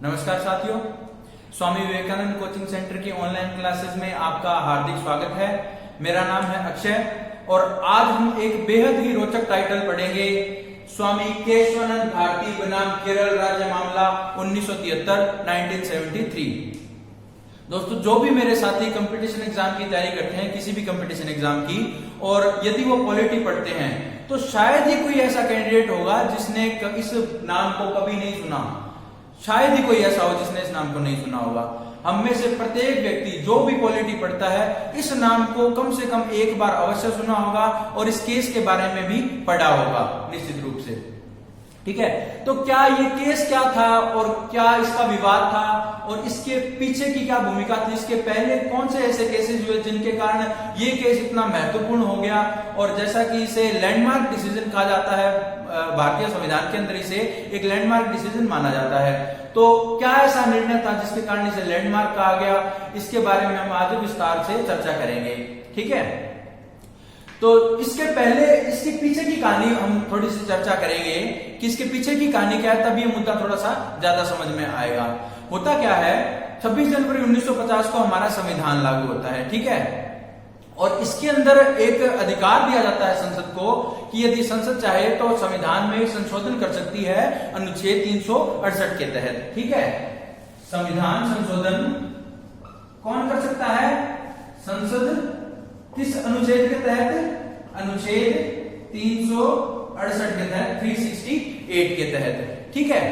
नमस्कार साथियों, Swami Vivekananda coaching centre की ऑनलाइन क्लासेस में आपका हार्दिक स्वागत है। मेरा नाम है अक्षय और आज हम एक बेहद ही रोचक टाइटल पढ़ेंगे। स्वामी केशवानंद भारती बनाम केरल राज्य मामला 1973। दोस्तों, जो भी मेरे साथी कंपटीशन एग्जाम की तैयारी करते हैं, किसी भी कंपटीशन एग्जाम की, और यदि वो पॉलिटी पढ़ते हैं तो शायद ही कोई ऐसा कैंडिडेट होगा जिसने इस नाम को कभी नहीं सुना। शायद ही कोई ऐसा हो जिसने इस नाम को नहीं सुना होगा। हम में से प्रत्येक व्यक्ति जो भी पॉलिटी पढ़ता है इस नाम को कम से कम एक बार अवश्य सुना होगा और इस केस के बारे में भी पढ़ा होगा निश्चित रूप से। ठीक है, तो क्या ये केस क्या था और क्या इसका विवाद था और इसके पीछे की क्या भूमिका थी, इसके पहले कौन से ऐसे केसेस हुए जिनके कारण ये केस इतना महत्वपूर्ण हो गया, और जैसा कि इसे लैंडमार्क डिसीजन कहा जाता है, भारतीय संविधान के अंदर इसे एक लैंडमार्क डिसीजन माना जाता है। तो क्या ऐसा निर्णय था जिसके कारण इसे लैंडमार्क कहा गया, इसके बारे में हम आज विस्तार से चर्चा करेंगे। ठीक है, तो इसके पहले इसके पीछे की कहानी हम थोड़ी सी चर्चा करेंगे कि इसके पीछे की कहानी क्या है, तब ये मुद्दा थोड़ा सा ज्यादा समझ में आएगा। होता क्या है, 26 जनवरी 1950 को हमारा संविधान लागू होता है। ठीक है, और इसके अंदर एक अधिकार दिया जाता है संसद को कि यदि संसद चाहे तो संविधान में संशोधन कर सकती है अनुच्छेद 368 के तहत। ठीक है, संविधान संशोधन कौन कर सकता है? संसद। किस अनुच्छेद के तहत? अनुच्छेद 368 के तहत, 368 के तहत। ठीक है,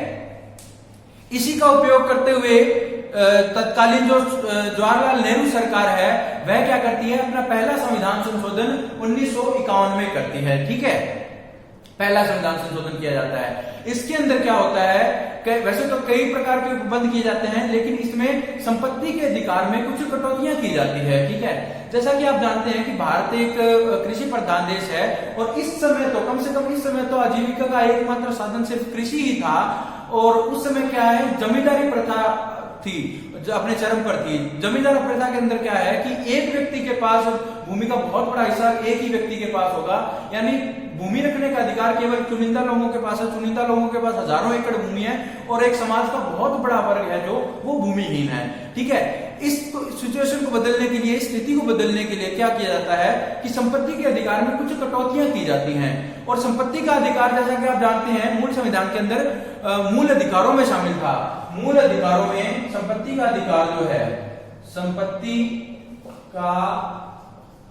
इसी का उपयोग करते हुए तत्कालीन जो जवाहरलाल नेहरू सरकार है वह क्या करती है, अपना पहला संविधान संशोधन 1951 में करती है। ठीक है, पहला संविधान संशोधन किया जाता है। इसके अंदर क्या होता है, वैसे तो कई प्रकार के उपबंध किए जाते हैं, लेकिन इसमें संपत्ति के अधिकार में कुछ कटौतियां की जाती है। ठीक है, जैसा कि आप जानते हैं कि भारत एक कृषि प्रधान देश है और इस समय तो कम से कम इस समय तो आजीविका का एकमात्र साधन सिर्फ कृषि ही था, और उस समय क्या है, जमींदारी प्रथा थी, जो अपने चरम पर थी। जमींदार प्रथा के अंदर क्या है कि एक व्यक्ति के पास भूमि का बहुत बड़ा हिस्सा एक ही व्यक्ति के पास होगा, यानी भूमि रखने का अधिकार केवल चुनिंदा लोगों के पास है। चुनिंदा लोगों के पास हजारों एकड़ भूमि है और एक समाज का बहुत बड़ा वर्ग है जो वो भूमिहीन है। ठीक है, इस सिचुएशन को बदलने के लिए, इस स्थिति को बदलने के लिए क्या किया जाता है कि संपत्ति के अधिकार में कुछ कटौतियां की जाती हैं। और संपत्ति का अधिकार, जैसा कि आप जानते हैं, मूल संविधान के अंदर मूल अधिकारों में शामिल था। मूल अधिकारों में संपत्ति का अधिकार जो है, संपत्ति का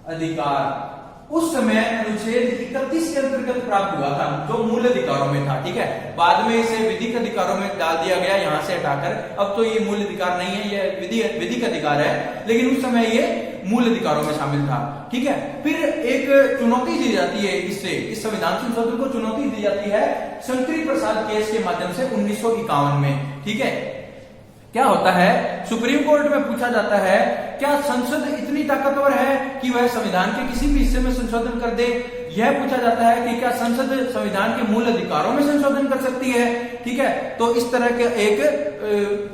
अधिकार उस समय अनुच्छेद 31 के अंतर्गत प्राप्त हुआ था, जो मूल अधिकारों में था। ठीक है, बाद में इसे विधिक अधिकारों में डाल दिया गया, यहां से हटाकर। अब तो ये मूल अधिकार नहीं है, ये विधिक अधिकार है, लेकिन उस समय ये मूल अधिकारों में शामिल था। ठीक है, फिर एक चुनौती दी जाती है, इससे इस संविधान संशोधन को चुनौती दी जाती है शंकरी प्रसाद केस के माध्यम से 1951 में। ठीक है, क्या होता है, सुप्रीम कोर्ट में पूछा जाता है, क्या संसद इतनी ताकतवर है कि वह संविधान के किसी भी हिस्से में संशोधन कर दे? यह पूछा जाता है कि क्या संसद संविधान के मूल अधिकारों में संशोधन कर सकती है? ठीक है, तो इस तरह के एक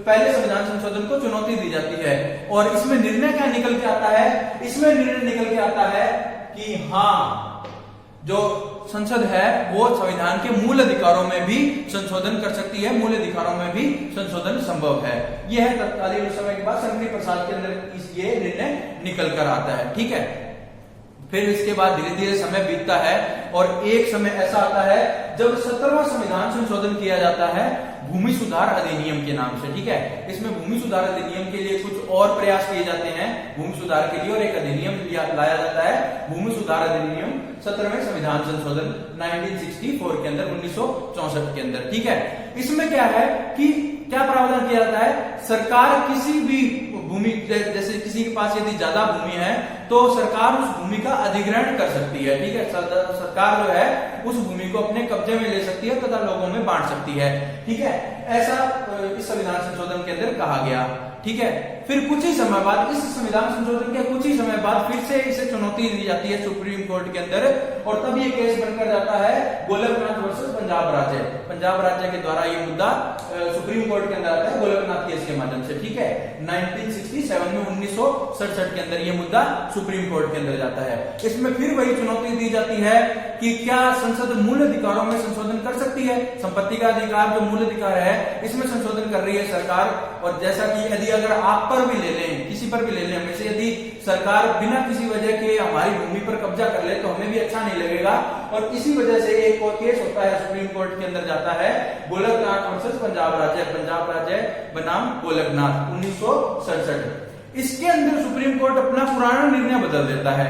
पहले संविधान संशोधन को चुनौती दी जाती है। और इसमें निर्णय क्या निकल के आता है? इसमें निर्णय निकल के आता है कि हाँ, जो संसद है वो संविधान के मूल अधिकारों में भी संशोधन कर सकती है, मूल अधिकारों में भी संशोधन संभव है। यह है तत्कालीन समय के बाद शंकरी प्रसाद के अंदर ये निर्णय निकल कर आता है। ठीक है, फिर इसके बाद धीरे धीरे समय बीतता है और एक समय ऐसा आता है जब 17वां संविधान संशोधन किया जाता है भूमि सुधार अधिनियम के नाम से। ठीक है, इसमें भूमि सुधार अधिनियम के लिए कुछ और प्रयास किए जाते हैं भूमि सुधार के लिए, और एक अधिनियम लाया जाता है भूमि सुधार अधिनियम 17वें संविधान संशोधन 1964 के अंदर, 1964 के अंदर। ठीक है, इसमें क्या है कि क्या प्रावधान किया जाता है, सरकार किसी भी भूमि, जैसे किसी के पास यदि ज्यादा भूमि है तो सरकार उस भूमि का अधिग्रहण कर सकती है। ठीक है, सरकार जो है उस भूमि को अपने कब्जे में ले सकती है तथा लोगों में बांट सकती है। ठीक है, ऐसा इस संविधान संशोधन के अंदर कहा गया। ठीक है, फिर कुछ ही समय बाद, इस संविधान संशोधन के कुछ ही समय बाद फिर से इसे चुनौती दी जाती है सुप्रीम कोर्ट के अंदर, और तब ये केस बनकर जाता है गोलकनाथ वर्सेस पंजाब राज्य। पंजाब राज्य के द्वारा ये मुद्दा सुप्रीम कोर्ट के अंदर आता है गोलकनाथ केस के माध्यम से। ठीक है, 1967 में 1967 के अंदर ये मुद्दा सुप्रीम कोर्ट के अंदर जाता है। इसमें फिर वही चुनौती दी जाती है कि क्या संसद मूल अधिकारों में संशोधन कर सकती है। संपत्ति का अधिकार जो मूल अधिकार है इसमें संशोधन कर रही है सरकार। और जैसा कि यदि अगर आप पर भी ले लें, किसी पर भी ले लें, हमें से यदि सरकार बिना किसी वजह के हमारी भूमि पर कब्जा कर ले तो हमें भी अच्छा नहीं लगेगा। और इसी वजह से एक और केस होता है सुप्रीम कोर्ट के अंदर जाता है, गोलकनाथ वर्सेस पंजाब राज्य बनाम गोलकनाथ 1967। इसके अंदर सुप्रीम कोर्ट अपना पुराना निर्णय बदल देता है।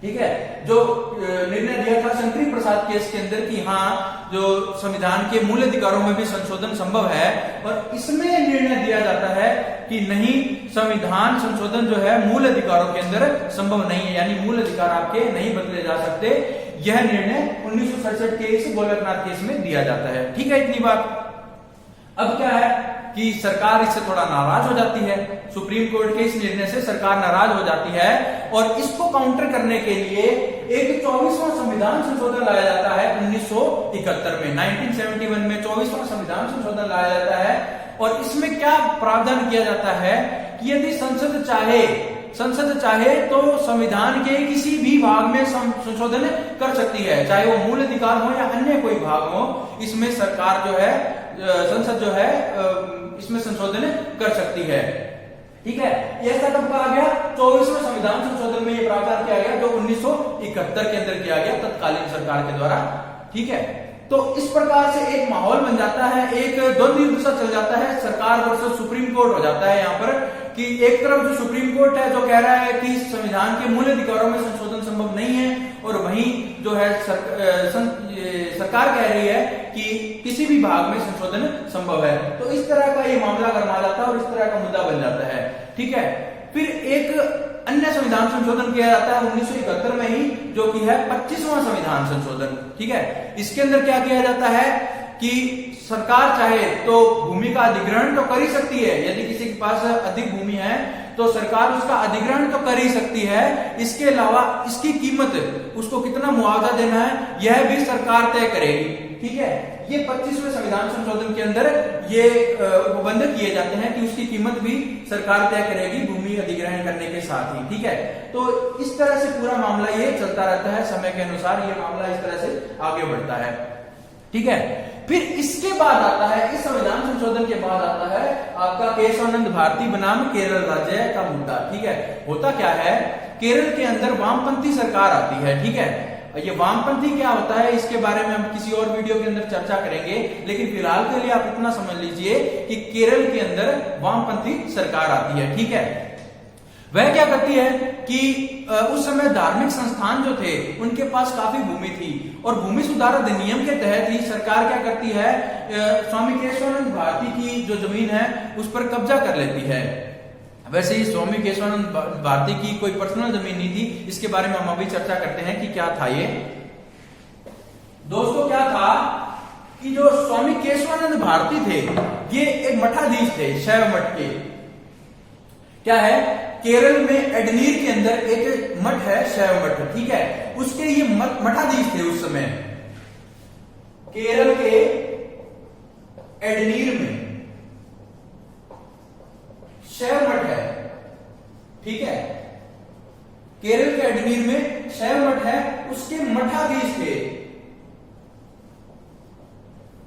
ठीक है, जो निर्णय दिया था शंकरी प्रसाद केस के अंदर कि हाँ जो संविधान के मूल अधिकारों में भी संशोधन संभव है, और इसमें निर्णय दिया जाता है कि नहीं, संविधान संशोधन जो है मूल अधिकारों के अंदर संभव नहीं है, यानी मूल अधिकार आपके नहीं बदले जा सकते। यह निर्णय 1967 के इस गोलकनाथ केस में दिया जाता है। ठीक है, इतनी बात। अब क्या है कि सरकार इससे थोड़ा नाराज हो जाती है, सुप्रीम कोर्ट के इस निर्णय से सरकार नाराज हो जाती है, और इसको काउंटर करने के लिए एक 24वां संविधान संशोधन लाया जाता है 1971 में। 1971 में 24वां संविधान संशोधन लाया जाता है, और इसमें क्या प्रावधान किया जाता है कि यदि संसद चाहे तो संविधान के किसी भी भाग में संशोधन कर सकती है, चाहे वो मूल अधिकार हो या अन्य कोई भाग हो। इसमें सरकार जो है, संसद जो है, इसमें संशोधन कर सकती है। ठीक है, यह कदम कहा गया 24वें संविधान संशोधन में, यह प्रावधान किया गया जो 1971 के अंदर किया गया तत्कालीन सरकार के द्वारा। ठीक है, तो इस प्रकार से एक माहौल बन जाता है, एक द्वंद्व सा चल जाता है, सरकार वर्सेस सुप्रीम कोर्ट हो जाता है यहाँ पर, कि एक तरफ जो सुप्रीम कोर्ट है जो कह रहा है कि संविधान के मूल अधिकारों में संशोधन संभव नहीं है, और वहीं जो है सरकार कह रही है कि किसी भी भाग में संशोधन संभव है। तो इस तरह का ये मामला गरमा जाता है और इस तरह का मुद्दा बन जाता है। ठीक है, फिर एक अन्य संविधान संशोधन किया जाता है 1971 में ही, जो कि है 25वां संविधान संशोधन। ठीक है, इसके अंदर क्या किया जाता है कि सरकार चाहे तो भूमि का अधिग्रहण तो कर ही सकती है, यदि किसी के पास अधिक भूमि है तो सरकार उसका अधिग्रहण तो कर ही सकती है। इसके अलावा इसकी कीमत, उसको कितना मुआवजा देना है, यह भी सरकार तय करेगी। ठीक है, ये 25वें संविधान संशोधन के अंदर ये उपबंध किए जाते हैं कि उसकी कीमत भी सरकार तय करेगी भूमि अधिग्रहण करने के साथ ही। ठीक है, तो इस तरह से पूरा मामला ये चलता रहता है, समय के अनुसार ये मामला इस तरह से आगे बढ़ता है। ठीक है, फिर इसके बाद आता है, इस संविधान संशोधन के बाद आता है आपका केशवानंद भारती बनाम केरल राज्य का मुद्दा। ठीक है, होता क्या है, केरल के अंदर वामपंथी सरकार आती है। ठीक है, ये वामपंथी क्या होता है इसके बारे में हम किसी और वीडियो के अंदर चर्चा करेंगे, लेकिन फिलहाल के लिए आप इतना समझ लीजिए कि केरल के अंदर वामपंथी सरकार आती है। ठीक है, वह क्या करती है कि उस समय धार्मिक संस्थान जो थे उनके पास काफी भूमि थी, और भूमि सुधार अधिनियम के तहत ही सरकार क्या करती है, स्वामी केशवानंद भारती की जो जमीन है उस पर कब्जा कर लेती है। वैसे ही स्वामी केशवानंद भारती की कोई पर्सनल जमीन नहीं थी, इसके बारे में हम अभी चर्चा करते हैं कि क्या था ये। दोस्तों, क्या था कि जो स्वामी केशवानंद भारती थे ये एक मठाधीश थे, शैव मठ के। क्या है, केरल में एडनीर के अंदर एक मठ है, शैव मठ। ठीक है, उसके ये मठाधीश थे उस समय, केरल के एडनीर में शैव मठ है। ठीक है, केरल के एडनीर में शैव मठ है, उसके मठाधीश थे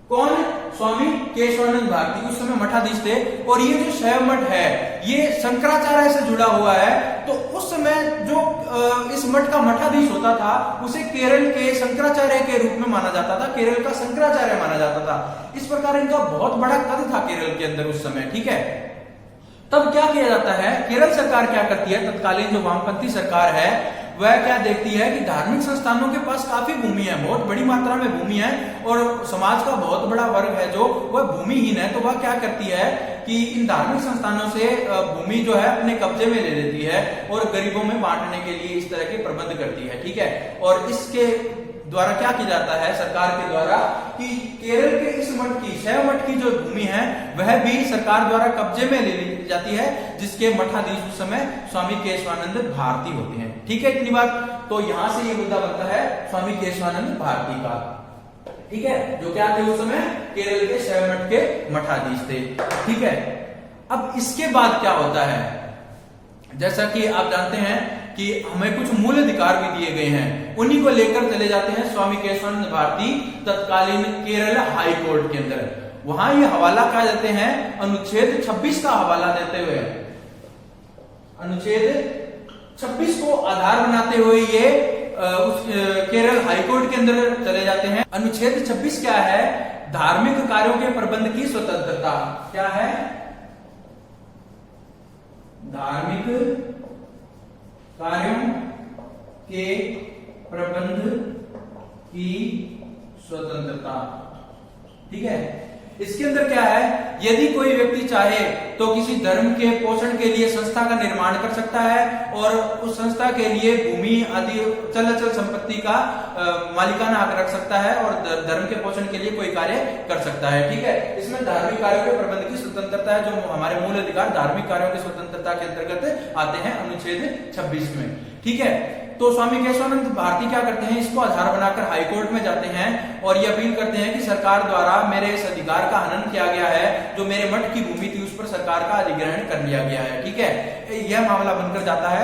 कौन, स्वामी केशवानंद भारती उस समय मठाधीश थे। और ये जो शैव मठ है ये शंकराचार्य से जुड़ा हुआ है, तो उस समय जो इस मठ का मठाधीश होता था उसे केरल के शंकराचार्य के रूप में माना जाता था, केरल का शंकराचार्य माना जाता था। इस प्रकार इनका बहुत बड़ा कद था केरल के अंदर उस समय। ठीक है, तब क्या किया जाता है, केरल सरकार क्या करती है, तत्कालीन जो वामपंथी सरकार है वह क्या देखती है कि धार्मिक संस्थानों के पास काफी भूमि है, बहुत बड़ी मात्रा में भूमि है, और समाज का बहुत बड़ा वर्ग है जो वह भूमिहीन है, तो वह क्या करती है कि इन धार्मिक संस्थानों से भूमि जो है अपने कब्जे में ले लेती है और गरीबों में बांटने के लिए इस तरह के प्रबंध करती है। ठीक है, और इसके द्वारा क्या किया जाता है सरकार के द्वारा कि केरल के इस मठ की, शैव मठ की जो भूमि है वह भी सरकार द्वारा कब्जे में ले ली जाती है, जिसके मठाधीश उस समय स्वामी केशवानंद भारती होते हैं। ठीक है, इतनी बात। तो यहां से ये मुद्दा बनता है स्वामी केशवानंद भारती का। ठीक है, जो क्या थे उस समय, केरल के शैव मठ के मठाधीश थे। ठीक है, अब इसके बाद क्या होता है, जैसा कि आप जानते हैं कि हमें कुछ मूल अधिकार भी दिए गए हैं, उन्हीं को लेकर चले जाते हैं स्वामी केशवानंद भारती तत्कालीन केरल हाई कोर्ट के अंदर। वहां ये हवाला क्या देते हैं, अनुच्छेद 26 का हवाला देते हुए, अनुच्छेद 26 को आधार बनाते हुए ये उस केरल हाईकोर्ट के अंदर चले जाते हैं। अनुच्छेद 26 क्या है, धार्मिक कार्यों के प्रबंध की स्वतंत्रता। क्या है, धार्मिक कार्यों के प्रबंध की स्वतंत्रता। ठीक है, इसके अंदर क्या है, यदि कोई व्यक्ति चाहे तो किसी धर्म के पोषण के लिए संस्था का निर्माण कर सकता है और उस संस्था के लिए भूमि आदि चल अचल संपत्ति का मालिकाना हक रख सकता है और धर्म के पोषण के लिए कोई कार्य कर सकता है। ठीक है, इसमें धार्मिक कार्यों के प्रबंध की स्वतंत्रता है, जो हमारे मूल अधिकार धार्मिक कार्यों की स्वतंत्रता के अंतर्गत आते हैं अनुच्छेद 26 में। ठीक है, तो स्वामी केशवानंद भारती क्या करते हैं, इसको आधार बनाकर हाईकोर्ट में जाते हैं और ये अपील करते हैं कि सरकार द्वारा मेरे इस अधिकार का हनन किया गया है, जो मेरे मठ की भूमि थी उस पर सरकार का अधिग्रहण कर लिया गया है। ठीक है, यह मामला बनकर जाता है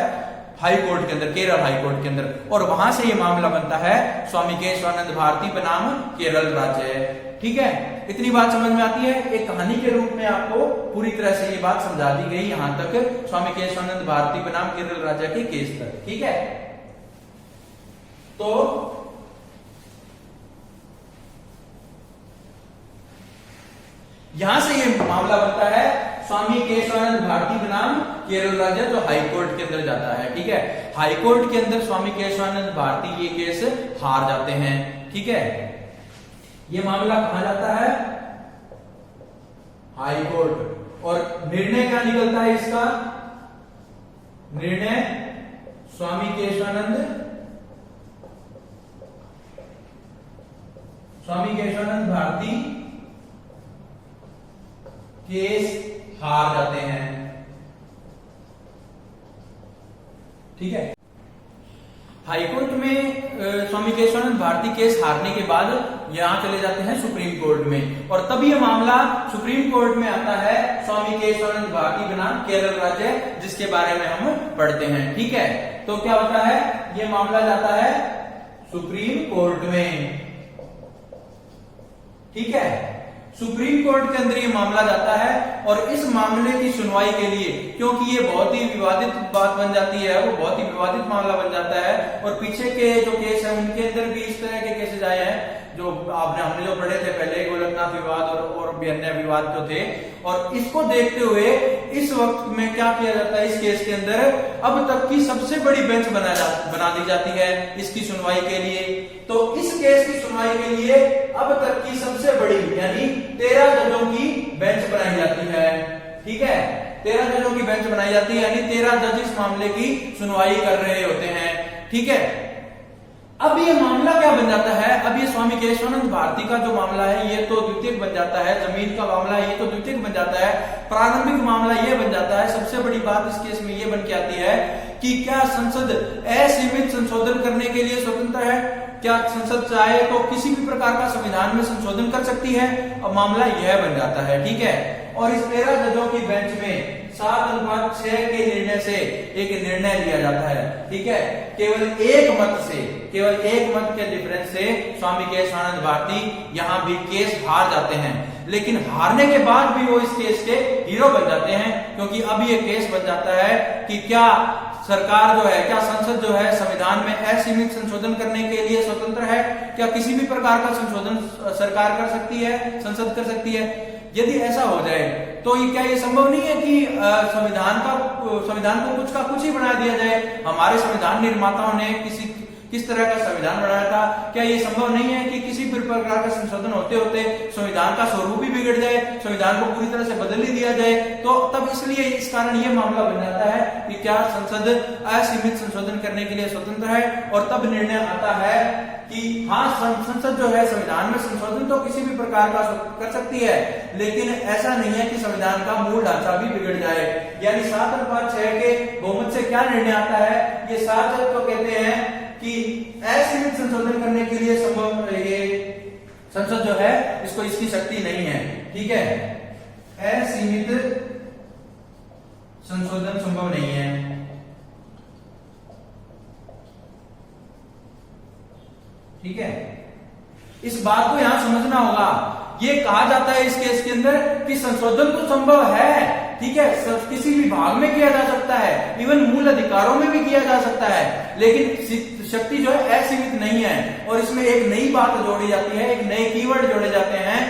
हाई कोर्ट के अंदर, केरल हाई कोर्ट के अंदर, और वहां से यह मामला बनता है स्वामी केशवानंद भारती बनाम केरल राज्य। ठीक है, इतनी बात समझ में आती है। एक कहानी के रूप में आपको पूरी तरह से ये बात समझा दी गई यहां तक, स्वामी केशवानंद भारती बनाम केरल राज्य के केस तक। ठीक है, तो यहां से ये मामला बनता है स्वामी केशवानंद भारती बनाम केरल राज्य, जो हाई कोर्ट के अंदर जाता है। ठीक है, हाई कोर्ट के अंदर स्वामी केशवानंद भारती ये केस हार जाते हैं। ठीक है, ये मामला कहां जाता है, हाई कोर्ट, और निर्णय क्या निकलता है इसका, निर्णय स्वामी केशवानंद भारती केस हार जाते हैं। ठीक है, हाईकोर्ट में स्वामी केशवानंद भारती केस हारने के बाद यहां चले जाते हैं सुप्रीम कोर्ट में, और तब यह मामला सुप्रीम कोर्ट में आता है स्वामी केशवानंद भारती बनाम केरल राज्य, जिसके बारे में हम पढ़ते हैं। ठीक है, तो क्या होता है, यह मामला जाता है सुप्रीम कोर्ट में। ठीक है, सुप्रीम कोर्ट के अंदर ये मामला जाता है और इस मामले की सुनवाई के लिए, क्योंकि ये बहुत ही विवादित बात बन जाती है, वो बहुत ही विवादित मामला बन जाता है, और पीछे के जो केस है उनके अंदर भी इस तरह के केसेस आए हैं जो हमने जो पढ़े थे पहले, गोलकनाथ विवाद और भी अन्य विवाद जो थे, और इसको देखते हुए इस वक्त में क्या किया जाता है, इस केस के अंदर अब तक की सबसे बड़ी बेंच बना दी जाती है इसकी सुनवाई के लिए। तो इस केस की सुनवाई के लिए अब तक की सबसे बड़ी यानी 13 जजों की बेंच बनाई जाती है। ठीक है, 13 जजों की बेंच बनाई जाती है, यानी 13 जज इस मामले की सुनवाई कर रहे होते हैं। ठीक है, अब ये मामला क्या बन जाता है, अब ये स्वामी केशवानंद भारती का जो मामला है ये तो द्वितीयक बन जाता है, जमीन का मामला है ये तो द्वितीयक बन जाता है, प्रारंभिक मामला ये बन जाता है। सबसे बड़ी बात इस केस में ये बन के आती है कि क्या संसद असीमित संशोधन करने के लिए स्वतंत्र है, क्या संसद चाहे तो किसी भी प्रकार का संविधान में संशोधन कर सकती है। अब मामला यह बन जाता है। ठीक है, और इस 13 जजों की बेंच में 7:6 के निर्णय से एक निर्णय लिया जाता है। ठीक है, केवल एक मत के डिफरेंस से स्वामी केशवानंद भारती यहां भी केस हार जाते हैं, लेकिन हारने के बाद भी वो इस केस के हीरो बन जाते हैं, क्योंकि अब ये केस बन जाता है कि क्या सरकार जो है, क्या संसद जो है संविधान में असीमित संशोधन करने के लिए स्वतंत्र है, क्या किसी भी प्रकार का संशोधन सरकार कर सकती है, संसद कर सकती है। यदि ऐसा हो जाए तो ये क्या ये संभव नहीं है कि संविधान को कुछ का कुछ ही बना दिया जाए। हमारे संविधान निर्माताओं ने किस तरह का संविधान बनाया था, क्या ये संभव नहीं है कि किसी भी प्रकार का संशोधन होते होते संविधान का स्वरूप ही बिगड़ जाए, संविधान को पूरी तरह से बदल ही दिया जाए। तो तब इसलिए इस कारण ये मामला बन जाता है कि क्या संसद असीमित संशोधन करने के लिए स्वतंत्र है, और तब निर्णय आता है कि हाँ, संसद जो है संविधान में संशोधन तो किसी भी प्रकार का कर सकती है, लेकिन ऐसा नहीं है कि संविधान का मूल ढांचा भी बिगड़ जाए। यानी 7/6 के बहुमत से क्या निर्णय आता है, ये 7 जज तो कहते हैं कि असीमित संशोधन करने के लिए संभव ये संसद जो है इसको इसकी शक्ति नहीं है। ठीक है, असीमित संशोधन संभव नहीं है। ठीक है, इस बात को यहां समझना होगा। ये कहा जाता है इस केस के अंदर कि संशोधन तो संभव है, ठीक है, किसी भी भाग में किया जा सकता है, इवन मूल अधिकारों में भी किया जा सकता है, लेकिन शक्ति जो है असीमित नहीं है। और इसमें एक नई बात जोड़ी जाती है, एक नए कीवर्ड जोड़े जाते हैं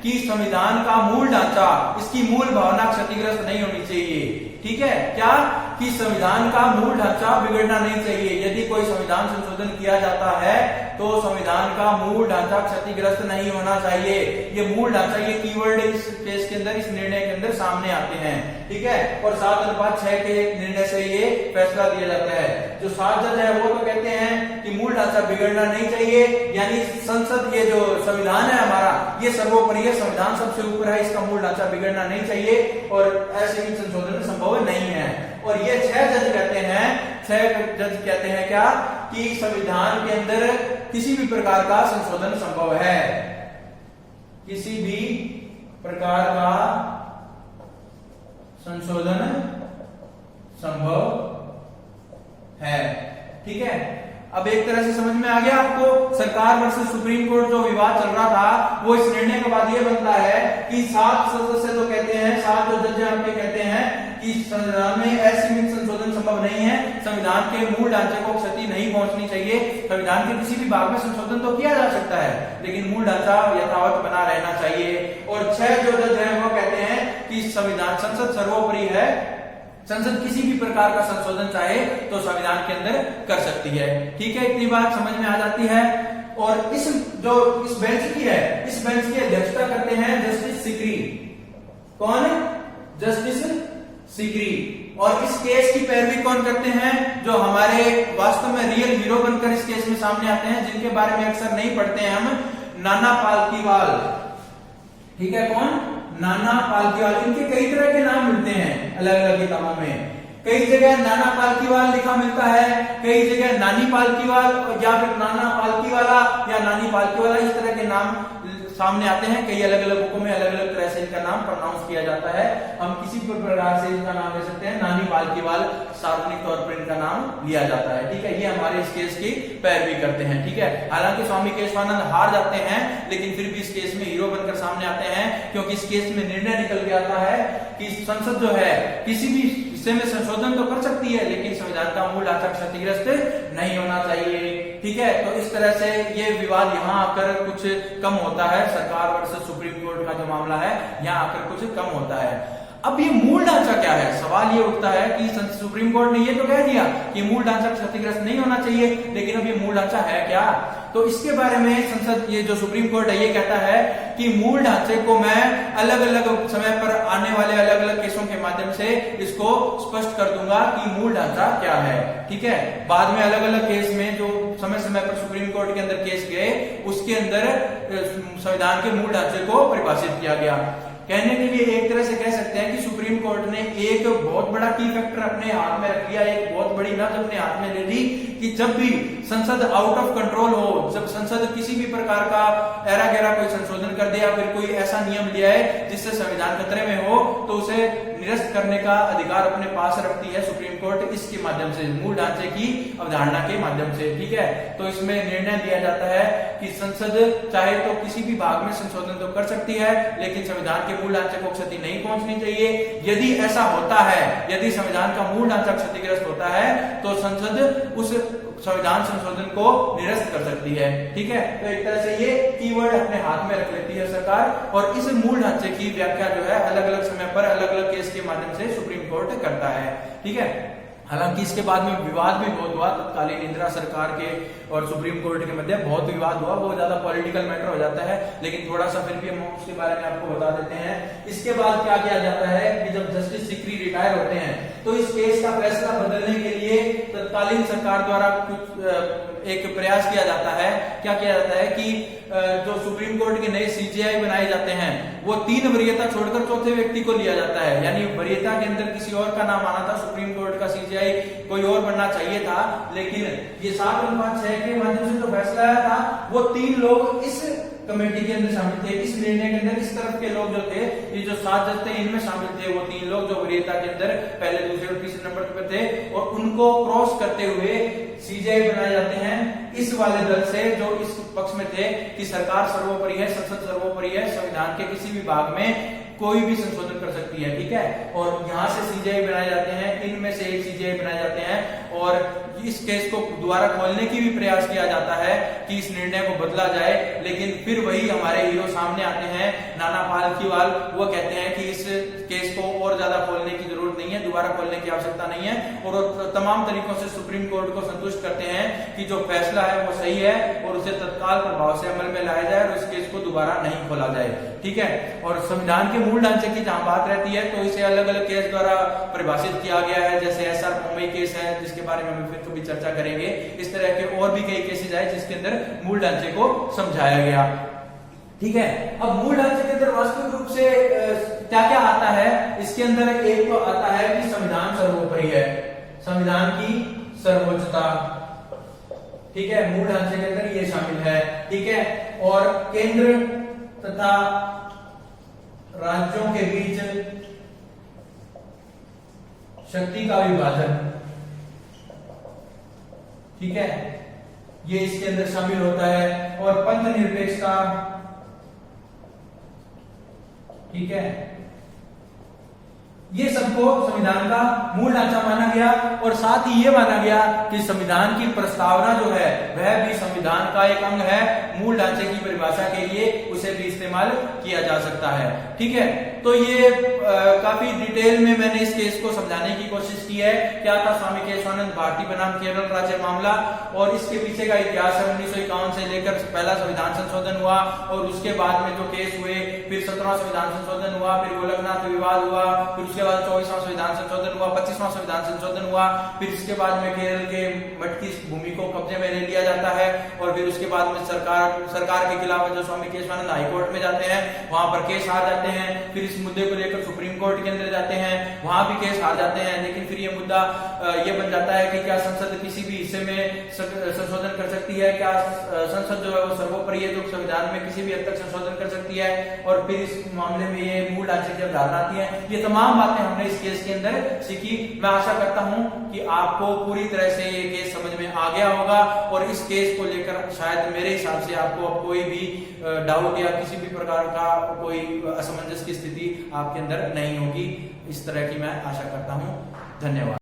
कि संविधान का मूल ढांचा, इसकी मूल भावना क्षतिग्रस्त नहीं होनी चाहिए। ठीक है, क्या कि संविधान का मूल ढांचा बिगड़ना नहीं चाहिए। यदि कोई संविधान संशोधन किया जाता है तो संविधान का मूल ढांचा क्षतिग्रस्त नहीं होना चाहिए। ये मूल ढांचा, ये कीवर्ड इस केस के अंदर, इस निर्णय के अंदर सामने आते हैं। ठीक है, और 7:6 के निर्णय से ये फैसला दिया जाता है। जो 7 जज है वो तो कहते हैं कि मूल ढांचा बिगड़ना नहीं चाहिए, यानी संसद, ये जो संविधान है हमारा, ये सर्वोपरि है, संविधान सबसे ऊपर है, इसका मूल ढांचा बिगड़ना नहीं चाहिए और ऐसे भी संशोधन संभव नहीं है। और ये 6 जज कहते हैं, 6 जज कहते हैं क्या कि संविधान के अंदर किसी भी प्रकार का संशोधन संभव है, किसी भी प्रकार का संशोधन संभव है। ठीक है, अब एक तरह से समझ में आ गया आपको। सरकार वर्सेस सुप्रीम कोर्ट जो विवाद चल रहा था, वो इस निर्णय के बाद ये बनता है कि 7 सदस्य तो कहते हैं, 7 जो जज आपके कहते हैं कि संविधान में असीमित संशोधन संभव नहीं है, संविधान के मूल ढांचे को क्षति नहीं पहुंचनी चाहिए। संविधान के किसी भी भाग में संशोधन तो किया जा सकता है, लेकिन मूल ढांचा यथावत बना रहना चाहिए। और 6 जो जज हैं वो कहते हैं कि संविधान, संसद सर्वोपरि है, संसद किसी भी प्रकार का संशोधन चाहे तो संविधान के अंदर कर सकती है। ठीक है, इतनी बात समझ में आ जाती है। और इस बेंच की है, इस बेंच की अध्यक्षता करते हैं जस्टिस सीकरी। कौन? जस्टिस सीकरी। और इस केस की पैरवी कौन करते हैं? जो हमारे वास्तव में रियल हीरो बनकर इस केस में सामने आते हैं, जिनके बारे में अक्सर नहीं पढ़ते हैं हम, नाना पालकीवाल। ठीक है, कौन? नाना पालकीवाल। इनके कई तरह के नाम मिलते हैं अलग अलग किताबों में। कई जगह नाना पालकीवाल लिखा मिलता है, कई जगह नानी पालकीवाल या फिर नाना पालकीवाला या नानी पालकीवाला, इस तरह के नाम सामने आते हैं। कई अलग अलग बुकों में अलग अलग तरह से इनका नाम प्रोनाउंस किया जाता है। हम किसी भी प्रकार से इनका नाम ले सकते हैं। नानी पालकीवाल सार्वजनिक तौर पर इनका नाम लिया जाता है। ठीक है, ये हमारे इस केस की पैरवी करते हैं। ठीक है, हालांकि स्वामी केशवानंद हार जाते हैं, लेकिन फिर भी इस केस में हीरो बनकर सामने आते हैं, क्योंकि इस केस में निर्णय निकल के आता है कि संसद जो है किसी भी हिस्से में संशोधन तो कर सकती है, लेकिन संविधान का मूल ढांचा क्षतिग्रस्त नहीं होना चाहिए। ठीक है, तो इस तरह से ये विवाद यहाँ आकर कुछ कम होता है। सरकार वर्सेस सुप्रीम कोर्ट का जो मामला है, यहाँ आकर कुछ कम होता है। अब ये मूल ढांचा क्या है? सवाल ये उठता है कि सुप्रीम कोर्ट ने ये तो कह दिया कि मूल ढांचा क्षतिग्रस्त नहीं होना चाहिए, लेकिन अब ये मूल ढांचा है क्या? तो इसके बारे में संसद, ये जो सुप्रीम कोर्ट है, ये कहता है कि मूल ढांचे को मैं अलग अलग समय पर आने वाले अलग अलग केसों के माध्यम से इसको स्पष्ट कर दूंगा कि मूल ढांचा क्या है। ठीक है, बाद में अलग अलग केस में जो समय समय पर सुप्रीम कोर्ट के अंदर केस गए, उसके अंदर संविधान के मूल ढांचे को परिभाषित किया गया। कहने के लिए एक तरह से कह सकते हैं कि सुप्रीम कोर्ट ने एक बहुत बड़ा की फैक्टर अपने हाथ में रख लिया, एक बहुत बड़ी नब्ज अपने हाथ में ले ली कि जब भी संसद आउट ऑफ कंट्रोल हो, जब संसद किसी भी प्रकार का ऐरा गैरा कोई संशोधन कर दे या फिर कोई ऐसा नियम लिया है जिससे संविधान खतरे में हो, तो उसे निरस्त करने का अधिकार अपने पास रखती है सुप्रीम कोर्ट, इसके माध्यम से, मूल ढांचे की अवधारणा के माध्यम से। ठीक है, तो इसमें निर्णय दिया जाता है कि संसद चाहे तो किसी भी भाग में संशोधन तो कर सकती है, लेकिन संविधान के मूल ढांचे को क्षति नहीं पहुंचनी चाहिए। यदि ऐसा होता है, यदि संविधान का मूल ढांचा क्षतिग्रस्त होता है, तो संसद उस संविधान संशोधन को निरस्त कर सकती है। ठीक है, तो एक तरह से ये कीवर्ड अपने हाथ में रख लेती है सरकार, और इस मूल ढांचे की व्याख्या जो है अलग अलग समय पर अलग अलग केस के माध्यम से सुप्रीम कोर्ट करता है। ठीक है, हालांकि इसके बाद में विवाद भी बहुत हुआ, तत्कालीन इंदिरा सरकार के और सुप्रीम कोर्ट के मध्य बहुत विवाद हुआ, बहुत ज्यादा पॉलिटिकल मैटर हो जाता है, लेकिन थोड़ा सा फिर भी हम उसके बारे में आपको बता देते हैं। इसके बाद क्या किया जाता है कि जब जस्टिस सीकरी रिटायर होते हैं, तो इस केस का फैसला बदलने के लिए तत्कालीन सरकार द्वारा कुछ एक प्रयास किया जाता है। क्या किया जाता है कि जो सुप्रीम कोर्ट के नए सीजेआई बनाए जाते हैं, वो 3 वरीयता छोड़कर चौथे व्यक्ति को लिया जाता है, यानी वरीयता के अंदर किसी और का नाम आना था, सुप्रीम कोर्ट का सीजेआई कोई और बनना चाहिए था, लेकिन ये 7:6 के माध्यम से जो फैसला आया था, वो 3 लोग इस कमेटी के अंदर शामिल थे, इस निर्णय के अंदर इस तरफ के लोग जो थे, ये जो 7 जज थे, इनमें शामिल थे वो 3 लोग जो वरीयता के अंदर पहले, दूसरे और तीसरे नंबर पर थे, और उनको क्रॉस करते हुए सीजेआई बनाए जाते हैं। इस वाले दल से जो इस पक्ष में थे कि सरकार सर्वोपरि है, संसद सर्वोपरि है, संविधान के किसी भी भाग में कोई भी संशोधन कर सकती है, ठीक है। और यहाँ से सीजेआई बनाए जाते हैं, इनमें से एक सीजेआई बनाए जाते हैं और इस केस को दोबारा खोलने की भी प्रयास किया जाता है कि इस निर्णय को बदला जाए, लेकिन फिर वही हमारे हीरो सामने आते हैं, नाना पालखीवाल, वो कहते हैं कि इस केस को और ज्यादा खोलने की जरूरत नहीं है, दोबारा खोलने की आवश्यकता नहीं है, और तमाम तरीकों से सुप्रीम कोर्ट को संतुष्ट करते हैं कि जो फैसला है वो सही है और उसे तत्काल प्रभाव से अमल में लाया जाए और इस केस को दोबारा नहीं खोला जाए, ठीक है। और संविधान के मूल ढांचे की जहां बात रहती है तो इसे अलग अलग केस द्वारा परिभाषित किया गया है, जैसे एसआर मुंबई केस है जिसके बारे में हम फिर कभी चर्चा करेंगे। इस तरह के और भी कई केसेस है जिसके अंदर मूल ढांचे को समझाया गया, ठीक है। अब मूल ढांचे के अंदर वास्तविक रूप से क्या क्या आता है, इसके अंदर एक तो आता है कि संविधान सर्वोपरि है, संविधान की सर्वोच्चता, ठीक है, मूल ढांचे के अंदर ये शामिल है, ठीक है। और केंद्र तथा राज्यों के बीच शक्ति का विभाजन, ठीक है, ये इसके अंदर शामिल होता है। और पंथ निरपेक्षता, ठीक है, ये सबको संविधान का मूल ढांचा माना गया। और साथ ही ये माना गया कि संविधान की प्रस्तावना जो है वह भी संविधान का एक अंग है, मूल ढांचे की परिभाषा के लिए उसे भी इस्तेमाल किया जा सकता है, ठीक है। तो ये काफी डिटेल में मैंने इस केस को समझाने की कोशिश की है। क्या था स्वामी केशवानंद भारती बनाम केरल राज्य मामला, और इसके पीछे का इतिहास है 1951 से लेकर पहला संविधान संशोधन हुआ और उसके बाद में जो केस हुए, फिर 17वां संविधान संशोधन हुआ, फिर गोलकनाथ विवाद हुआ, फिर उसके बाद 24वां संविधान संशोधन हुआ, 25वां संविधान संशोधन हुआ, फिर इसके बाद में केरल के मठ की भूमि को कब्जे में ले लिया जाता है, और फिर उसके बाद में सरकार के खिलाफ जो स्वामी केशवानंद हाईकोर्ट में जाते हैं वहां पर केस हार जाते हैं, फिर इस मुद्दे को लेकर सुप्रीम कोर्ट के अंदर जाते हैं, वहां भी केस हार जाते हैं, लेकिन फिर ये मुद्दा ये बन जाता है कि क्या संसद किसी भी हिस्से में संशोधन कर सकती है, क्या संसद जो है वो सर्वोपरि है जो संविधान में किसी भी हद तक संशोधन कर सकती है, और फिर इस मामले में ये मूल ढांचे की अवधारणा आती है। ये तमाम बातें हमने इस केस के अंदर सीखी। मैं आशा करता हूं कि आपको पूरी तरह से ये केस समझ में आ गया होगा और इस केस को लेकर शायद मेरे हिसाब से आपको अब कोई भी डाउट या किसी भी प्रकार का कोई असमंजस की स्थिति आपके अंदर नहीं होगी। इस तरह की मैं आशा करता हूं। धन्यवाद।